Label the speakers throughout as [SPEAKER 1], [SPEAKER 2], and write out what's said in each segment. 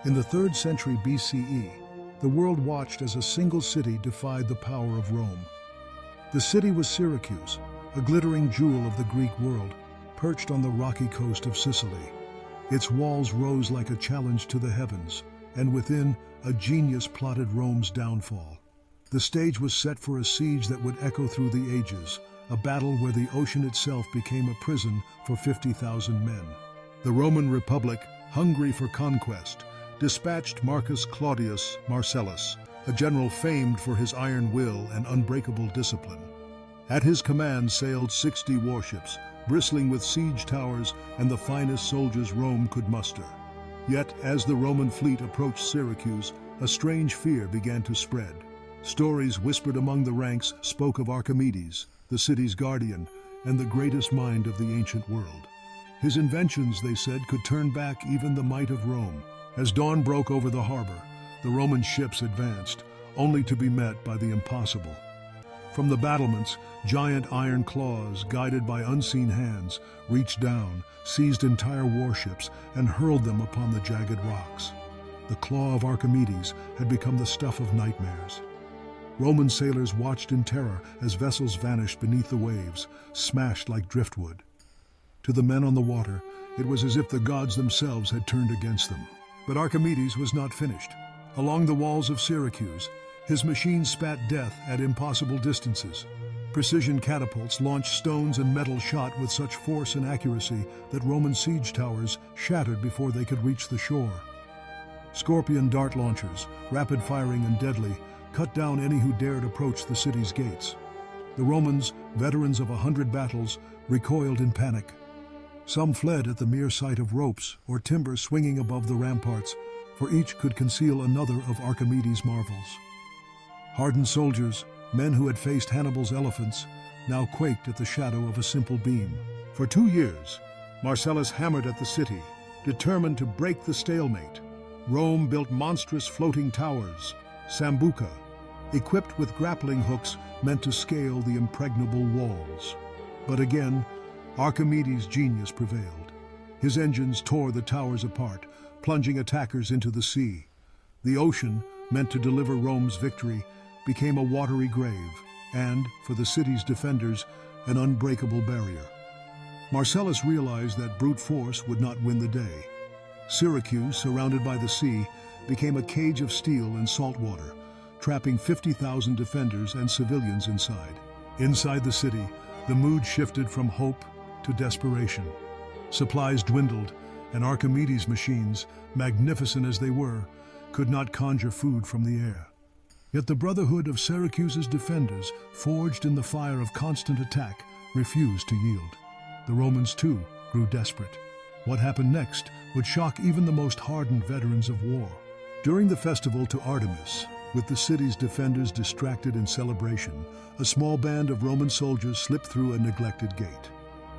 [SPEAKER 1] In the 3rd century BCE, the world watched as a single city defied the power of Rome. The city was Syracuse, a glittering jewel of the Greek world, perched on the rocky coast of Sicily. Its walls rose like a challenge to the heavens, and within, a genius plotted Rome's downfall. The stage was set for a siege that would echo through the ages, a battle where the ocean itself became a prison for 50,000 men. The Roman Republic, hungry for conquest, dispatched Marcus Claudius Marcellus, a general famed for his iron will and unbreakable discipline. At his command sailed 60 warships, bristling with siege towers and the finest soldiers Rome could muster. Yet, as the Roman fleet approached Syracuse, a strange fear began to spread. Stories whispered among the ranks spoke of Archimedes, the city's guardian, and the greatest mind of the ancient world. His inventions, they said, could turn back even the might of Rome. As dawn broke over the harbor, the Roman ships advanced, only to be met by the impossible. From the battlements, giant iron claws, guided by unseen hands, reached down, seized entire warships, and hurled them upon the jagged rocks. The claw of Archimedes had become the stuff of nightmares. Roman sailors watched in terror as vessels vanished beneath the waves, smashed like driftwood. To the men on the water, it was as if the gods themselves had turned against them. But Archimedes was not finished. Along the walls of Syracuse, his machines spat death at impossible distances. Precision catapults launched stones and metal shot with such force and accuracy that Roman siege towers shattered before they could reach the shore. Scorpion dart launchers, rapid-firing and deadly, cut down any who dared approach the city's gates. The Romans, veterans of 100 battles, recoiled in panic. Some fled at the mere sight of ropes or timber swinging above the ramparts, for each could conceal another of Archimedes' marvels. Hardened soldiers, men who had faced Hannibal's elephants, now quaked at the shadow of a simple beam. For 2 years, Marcellus hammered at the city, determined to break the stalemate. Rome built monstrous floating towers, sambuca, equipped with grappling hooks meant to scale the impregnable walls. But again, Archimedes' genius prevailed. His engines tore the towers apart, plunging attackers into the sea. The ocean, meant to deliver Rome's victory, became a watery grave, and, for the city's defenders, an unbreakable barrier. Marcellus realized that brute force would not win the day. Syracuse, surrounded by the sea, became a cage of steel and salt water, trapping 50,000 defenders and civilians inside. Inside the city, the mood shifted from hope to desperation. Supplies dwindled, and Archimedes' machines, magnificent as they were, could not conjure food from the air. Yet the brotherhood of Syracuse's defenders, forged in the fire of constant attack, refused to yield. The Romans, too, grew desperate. What happened next would shock even the most hardened veterans of war. During the festival to Artemis, with the city's defenders distracted in celebration, a small band of Roman soldiers slipped through a neglected gate.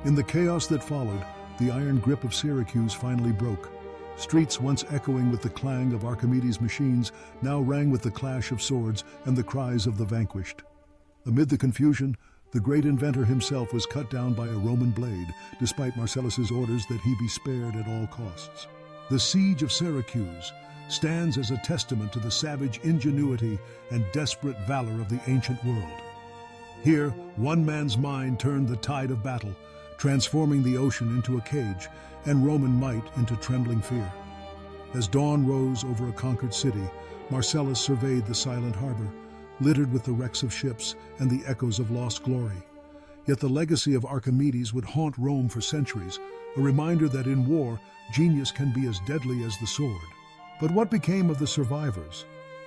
[SPEAKER 1] In the chaos that followed, the iron grip of Syracuse finally broke. Streets once echoing with the clang of Archimedes' machines now rang with the clash of swords and the cries of the vanquished. Amid the confusion, the great inventor himself was cut down by a Roman blade, despite Marcellus's orders that he be spared at all costs. The siege of Syracuse stands as a testament to the savage ingenuity and desperate valor of the ancient world. Here, one man's mind turned the tide of battle, transforming the ocean into a cage and Roman might into trembling fear. As dawn rose over a conquered city, Marcellus surveyed the silent harbor, littered with the wrecks of ships and the echoes of lost glory. Yet the legacy of Archimedes would haunt Rome for centuries, a reminder that in war, genius can be as deadly as the sword. But what became of the survivors?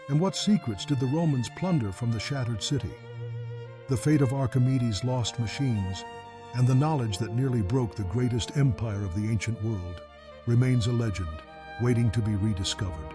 [SPEAKER 1] And what secrets did the Romans plunder from the shattered city? The fate of Archimedes' lost machines, and the knowledge that nearly broke the greatest empire of the ancient world, remains a legend, waiting to be rediscovered.